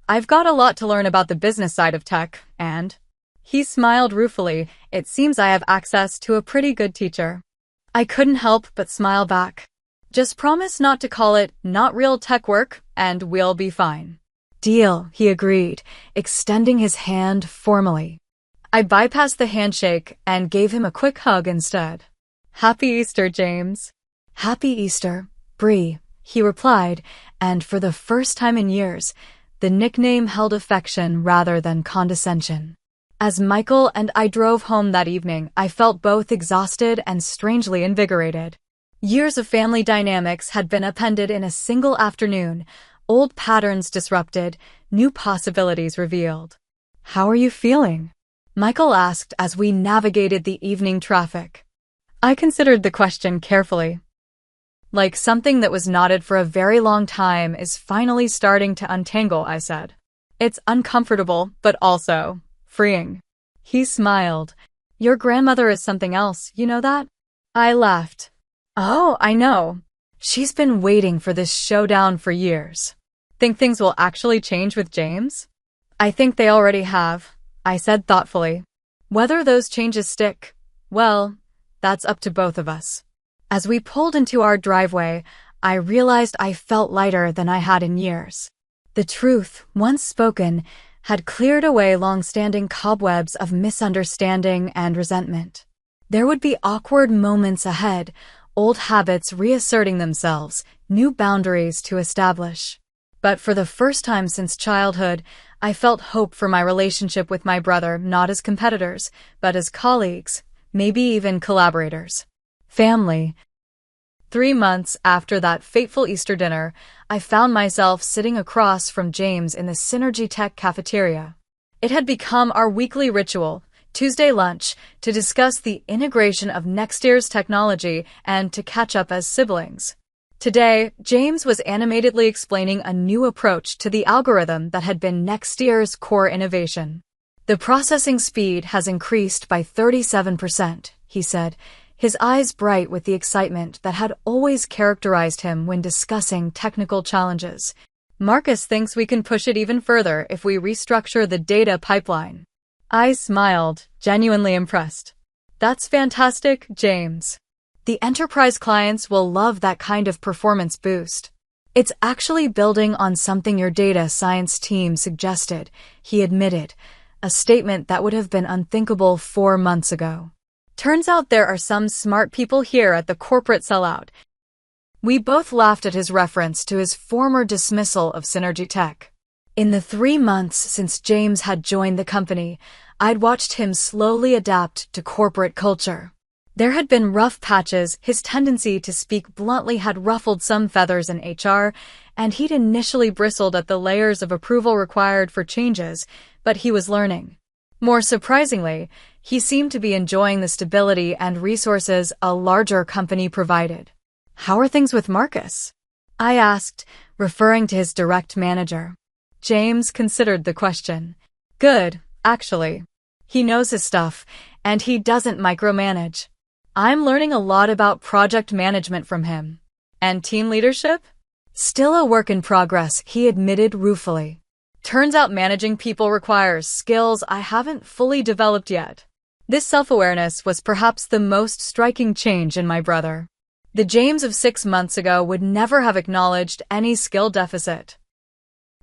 I've got a lot to learn about the business side of tech, and... He smiled ruefully. It seems I have access to a pretty good teacher. I couldn't help but smile back. Just promise not to call it not real tech work, and we'll be fine. Deal, he agreed, extending his hand formally. I bypassed the handshake and gave him a quick hug instead. Happy Easter, James. Happy Easter, Bree, he replied, and for the first time in years, the nickname held affection rather than condescension. As Michael and I drove home that evening, I felt both exhausted and strangely invigorated. Years of family dynamics had been upended in a single afternoon, old patterns disrupted, new possibilities revealed. How are you feeling? Michael asked as we navigated the evening traffic. I considered the question carefully. Like something that was knotted for a very long time is finally starting to untangle, I said. It's uncomfortable, but also freeing. He smiled. Your grandmother is something else, you know that? I laughed. Oh, I know. She's been waiting for this showdown for years. Think things will actually change with James? I think they already have, I said thoughtfully. Whether those changes stick, well, that's up to both of us. As we pulled into our driveway, I realized I felt lighter than I had in years. The truth, once spoken, had cleared away long-standing cobwebs of misunderstanding and resentment. There would be awkward moments ahead, old habits reasserting themselves, new boundaries to establish. But for the first time since childhood, I felt hope for my relationship with my brother, not as competitors, but as colleagues, maybe even collaborators. Family. 3 months after that fateful Easter dinner, I found myself sitting across from James in the Synergy Tech cafeteria. It had become our weekly ritual, Tuesday lunch, to discuss the integration of next year's technology and to catch up as siblings. Today, James was animatedly explaining a new approach to the algorithm that had been next year's core innovation. The processing speed has increased by 37%, he said, his eyes bright with the excitement that had always characterized him when discussing technical challenges. Marcus thinks we can push it even further if we restructure the data pipeline. I smiled, genuinely impressed. That's fantastic, James. The enterprise clients will love that kind of performance boost. It's actually building on something your data science team suggested, he admitted, a statement that would have been unthinkable 4 months ago. Turns out there are some smart people here at the corporate sellout. We both laughed at his reference to his former dismissal of Synergy Tech. In the 3 months since James had joined the company, I'd watched him slowly adapt to corporate culture. There had been rough patches, his tendency to speak bluntly had ruffled some feathers in HR, and he'd initially bristled at the layers of approval required for changes, but he was learning. More surprisingly, he seemed to be enjoying the stability and resources a larger company provided. How are things with Marcus? I asked, referring to his direct manager. James considered the question. Good, actually. He knows his stuff, and he doesn't micromanage. I'm learning a lot about project management from him. And team leadership? Still a work in progress, he admitted ruefully. Turns out managing people requires skills I haven't fully developed yet. This self-awareness was perhaps the most striking change in my brother. The James of 6 months ago would never have acknowledged any skill deficit.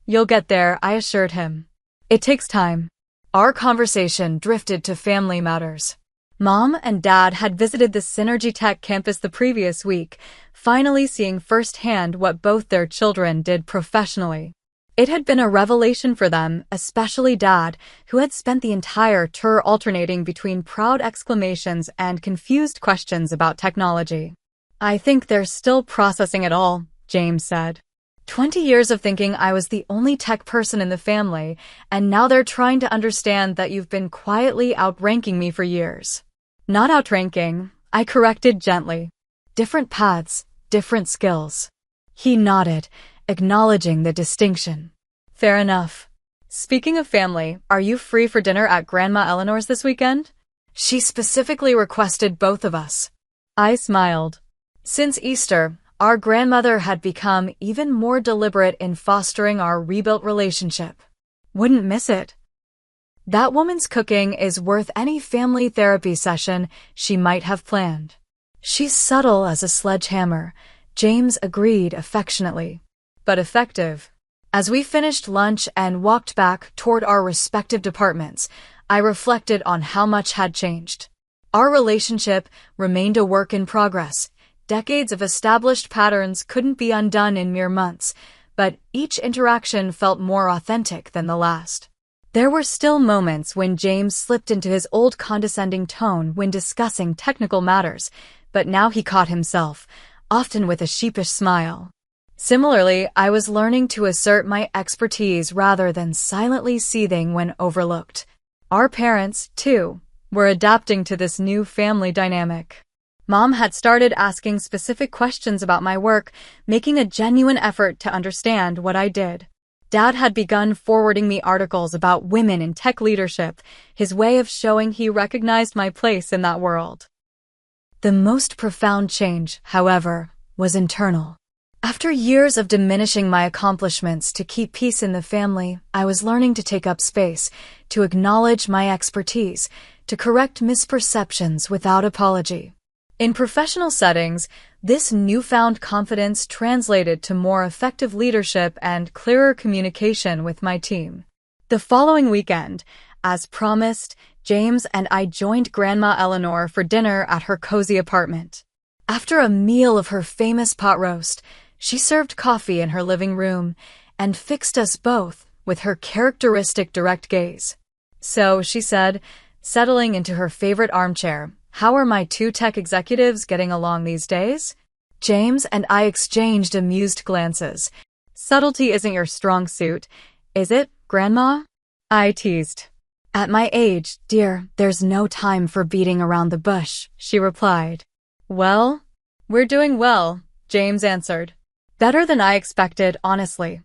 You'll get there, I assured him. It takes time. Our conversation drifted to family matters. Mom and Dad had visited the Synergy Tech campus the previous week, finally seeing firsthand what both their children did professionally. It had been a revelation for them, especially Dad, who had spent the entire tour alternating between proud exclamations and confused questions about technology. I think they're still processing it all, James said. 20 years of thinking I was the only tech person in the family, and now they're trying to understand that you've been quietly outranking me for years. Not outranking, I corrected gently. Different paths, different skills. He nodded, acknowledging the distinction. Fair enough. Speaking of family, are you free for dinner at Grandma Eleanor's this weekend? She specifically requested both of us. I smiled. Since Easter, our grandmother had become even more deliberate in fostering our rebuilt relationship. Wouldn't miss it. That woman's cooking is worth any family therapy session she might have planned. She's subtle as a sledgehammer, James agreed affectionately. But effective. As we finished lunch and walked back toward our respective departments, I reflected on how much had changed. Our relationship remained a work in progress. Decades of established patterns couldn't be undone in mere months, but each interaction felt more authentic than the last. There were still moments when James slipped into his old condescending tone when discussing technical matters, but now he caught himself, often with a sheepish smile. Similarly, I was learning to assert my expertise rather than silently seething when overlooked. Our parents, too, were adapting to this new family dynamic. Mom had started asking specific questions about my work, making a genuine effort to understand what I did. Dad had begun forwarding me articles about women in tech leadership, his way of showing he recognized my place in that world. The most profound change, however, was internal. After years of diminishing my accomplishments to keep peace in the family, I was learning to take up space, to acknowledge my expertise, to correct misperceptions without apology. In professional settings, this newfound confidence translated to more effective leadership and clearer communication with my team. The following weekend, as promised, James and I joined Grandma Eleanor for dinner at her cozy apartment. After a meal of her famous pot roast, she served coffee in her living room and fixed us both with her characteristic direct gaze. So, she said, settling into her favorite armchair, "How are my two tech executives getting along these days?" James and I exchanged amused glances. Subtlety isn't your strong suit, is it, Grandma? I teased. At my age, dear, there's no time for beating around the bush, she replied. Well, we're doing well, James answered. Better than I expected, honestly.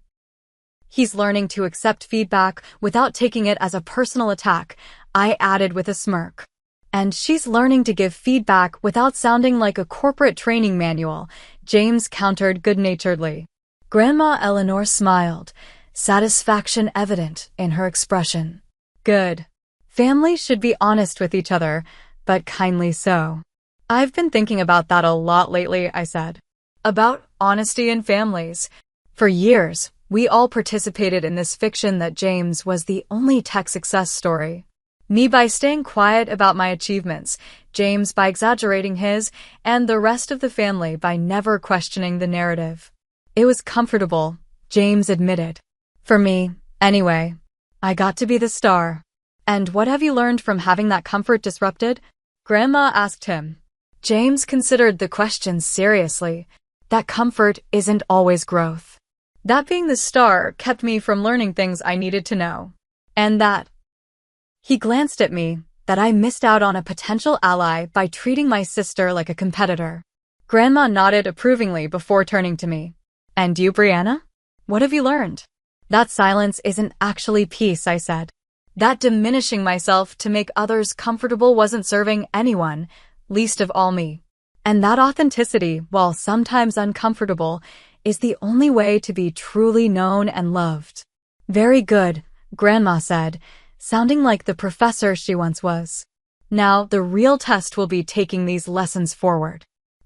He's learning to accept feedback without taking it as a personal attack, I added with a smirk. And she's learning to give feedback without sounding like a corporate training manual, James countered good-naturedly. Grandma Eleanor smiled, satisfaction evident in her expression. Good. Families should be honest with each other, but kindly so. I've been thinking about that a lot lately, I said. About honesty in families. For years, we all participated in this fiction that James was the only tech success story. Me by staying quiet about my achievements, James by exaggerating his, and the rest of the family by never questioning the narrative. It was comfortable, James admitted. For me, anyway. I got to be the star. And what have you learned from having that comfort disrupted? Grandma asked him. James considered the question seriously. That comfort isn't always growth. That being the star kept me from learning things I needed to know. And that. He glanced at me, that I missed out on a potential ally by treating my sister like a competitor. Grandma nodded approvingly before turning to me. And you, Brianna? What have you learned? That silence isn't actually peace, I said. That diminishing myself to make others comfortable wasn't serving anyone, least of all me. And that authenticity, while sometimes uncomfortable, is the only way to be truly known and loved. Very good, Grandma said, sounding like the professor she once was. Now, the real test will be taking these lessons forward.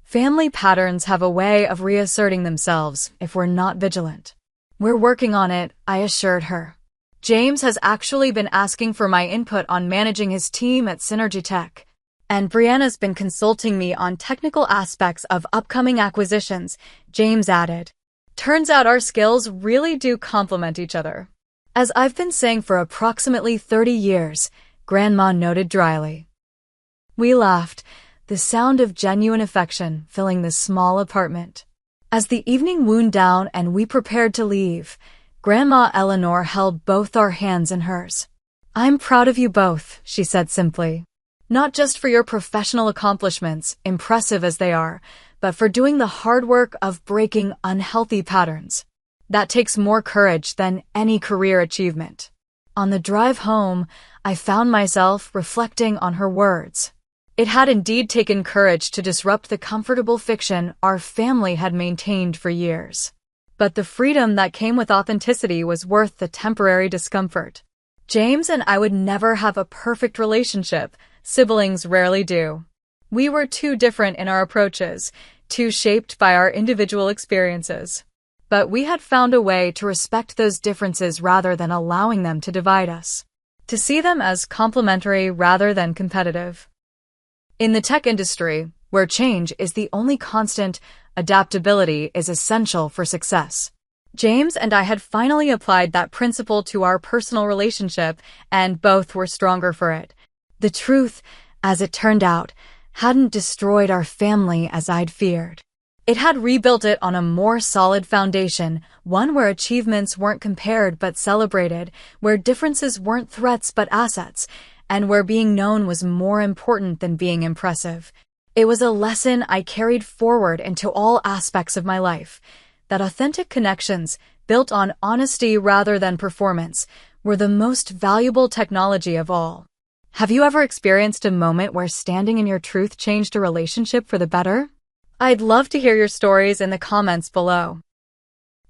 Family patterns have a way of reasserting themselves if we're not vigilant. We're working on it, I assured her. James has actually been asking for my input on managing his team at Synergy Tech. And Brianna's been consulting me on technical aspects of upcoming acquisitions, James added. Turns out our skills really do complement each other. As I've been saying for approximately 30 years, Grandma noted dryly. We laughed, the sound of genuine affection filling the small apartment. As the evening wound down and we prepared to leave, Grandma Eleanor held both our hands in hers. I'm proud of you both, she said simply. Not just for your professional accomplishments, impressive as they are, but for doing the hard work of breaking unhealthy patterns. That takes more courage than any career achievement. On the drive home, I found myself reflecting on her words. It had indeed taken courage to disrupt the comfortable fiction our family had maintained for years. But the freedom that came with authenticity was worth the temporary discomfort. James and I would never have a perfect relationship. Siblings rarely do. We were too different in our approaches, too shaped by our individual experiences. But we had found a way to respect those differences rather than allowing them to divide us. To see them as complementary rather than competitive. In the tech industry, where change is the only constant, adaptability is essential for success. James and I had finally applied that principle to our personal relationship, and both were stronger for it. The truth, as it turned out, hadn't destroyed our family as I'd feared. It had rebuilt it on a more solid foundation, one where achievements weren't compared but celebrated, where differences weren't threats but assets, and where being known was more important than being impressive. It was a lesson I carried forward into all aspects of my life, that authentic connections, built on honesty rather than performance, were the most valuable technology of all. Have you ever experienced a moment where standing in your truth changed a relationship for the better? I'd love to hear your stories in the comments below.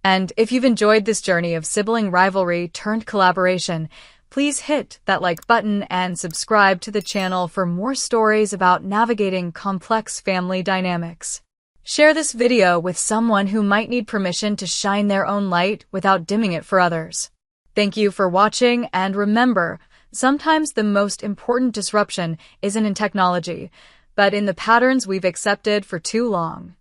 And if you've enjoyed this journey of sibling rivalry turned collaboration, please hit that like button and subscribe to the channel for more stories about navigating complex family dynamics. Share this video with someone who might need permission to shine their own light without dimming it for others. Thank you for watching, and remember, sometimes the most important disruption isn't in technology, but in the patterns we've accepted for too long.